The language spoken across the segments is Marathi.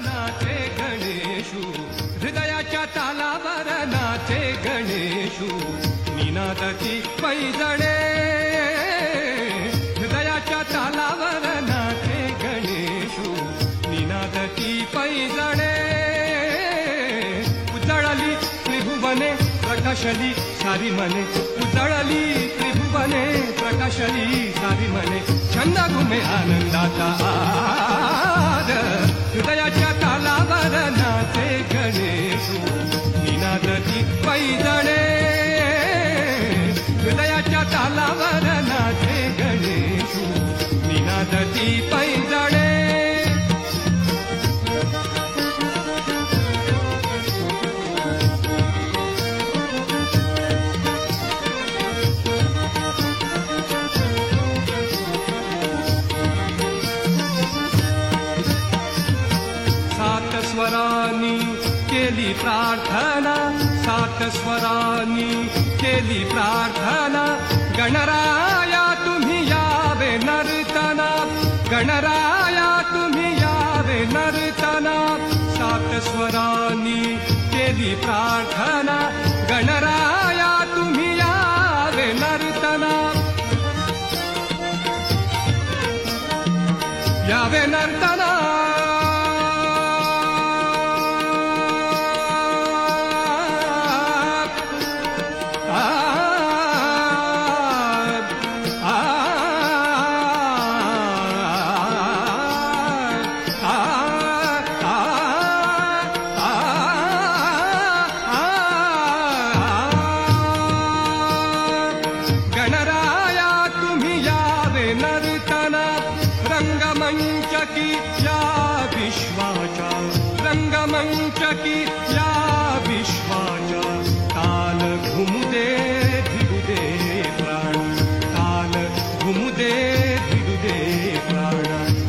नाचे गणेशू, हृदयाच्या तालावर नाचे गणेशू, निनादाची पैजणे हृदयाच्या तालावर नाचे गणेशू, निनादाची पैजणे उजळली त्रिभुवने प्रकाशली सारी मने, उजळली त्रिभुवने प्रकाशली सारी मने, छंद घुमे आनंदाचा आद, हृदयाच्या तालावर नाचे गणेशू, निनादाची पैजणे हृदयाच्या तालावर नाचे गणेशू, निनादाची पैजणे स्वरानी केली प्रार्थना, सात स्वरानी केली प्रार्थना, गणराया तुम्ही यावे नर्तना, गणराया तुम्ही यावे नर्तना, सात स्वरानी केली प्रार्थना, गणराया तुम्ही यावे नर्तना, यावे नर्तना, रंगमंचकी या विश्वाच्या, रंगमंचकी या विश्वाच्या, ताल घुमुदे धिरुदे प्राण, ताल घुमुदे धिरुदे प्राण,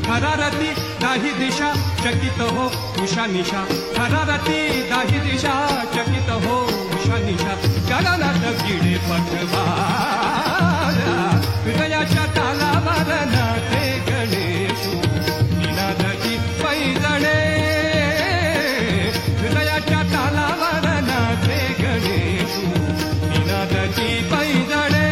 थरारती दाही दिशा चकित हो उषा निशा, थरारती दाही दिशा चकित हो उषा निशा, गगनात गिडे पटवारा, हृदयाच्या तालावर नाचे गणेशू, निनादाची पैजणे हृदयाच्या तालावर नाचे गणेशू, निनादाची पैजणे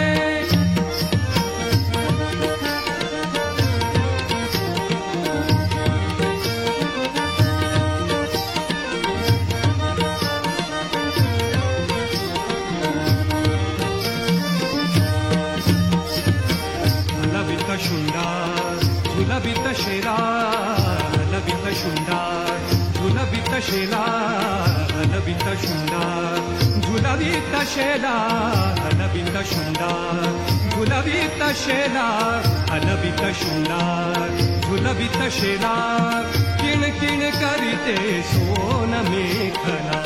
शुंडार झुलवित शेला, हलवित शुंडार झुलवित शेला, हलवित शुंडार झुलवित शेला, हलवित शुंडार झुलवित शेला, हलवित शुंडार झुलवित शेला, किण किण करीते सोन मेखला,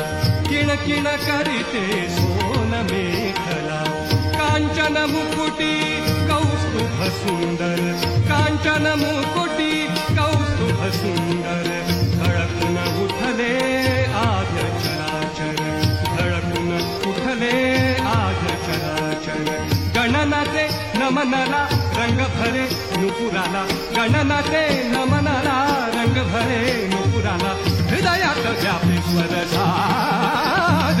किण किण करीते सोन मेखला, कांचन मुकुटी कौस्तुभ सुंदर, कांचन मुकुटी कौस्तुभ सुंदर, धडकून उठले आज चराचर, धडकून उठले आज चराचर, गणनाचे नमनाला रंग भरे नुपुराला, गणनाचे नमनाला रंग भरे नुपुराला, हृदयात व्यापे स्वरसाद,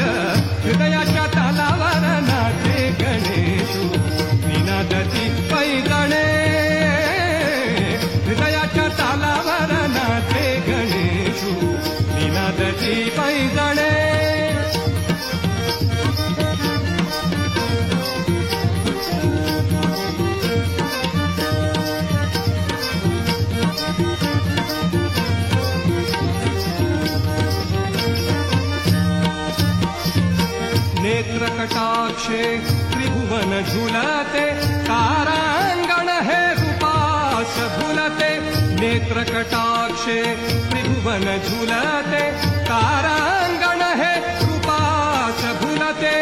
हृदयाच्या तालावर नाचे गणेशू, निनादाची पैजणे हृदयाच्या तालावर नाचे गणेशू, निनादाची पैजणे नेत्रकटाक्षे त्रिभुवन झुलते, तारांगण हे रूपास भुलते, नेत्रकटाक्षे त्रिभुवन झुलते, तारांगण हे रूपास भुलते,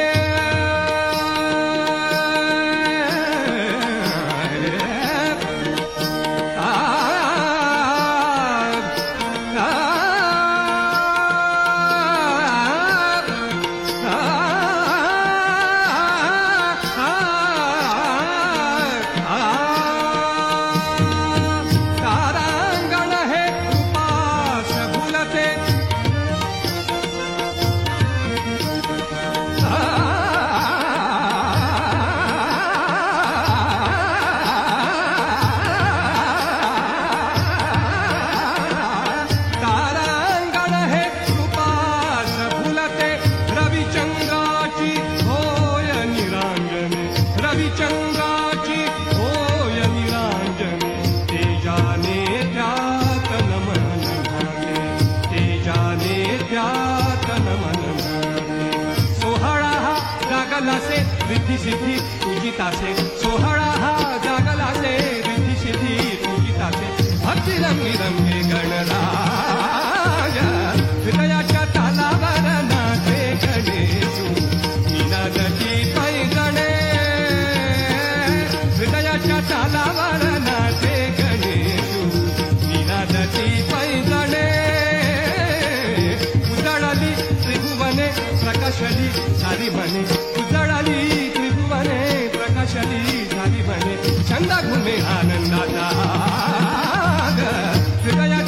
तारांगण हे रूपास भुलते, रिद्धी सिद्धी पूजिताचे सोहळा हा जागलाचे रिद्धी सिद्धी पूजिताचे भक्ती रंगी रंगे गणराज हृदयाच्या तालावर नाचे गणेशू निनादती पैंजणे हृदयाच्या तालावर नाचे गणेशू निनादती पैंजणे उजळली त्रिभुवने प्रकाशली झाली म्हणे उजळली त्रिभुवने प्रकाशली झाली म्हणे छंद घुमे आनंदाचा हृदया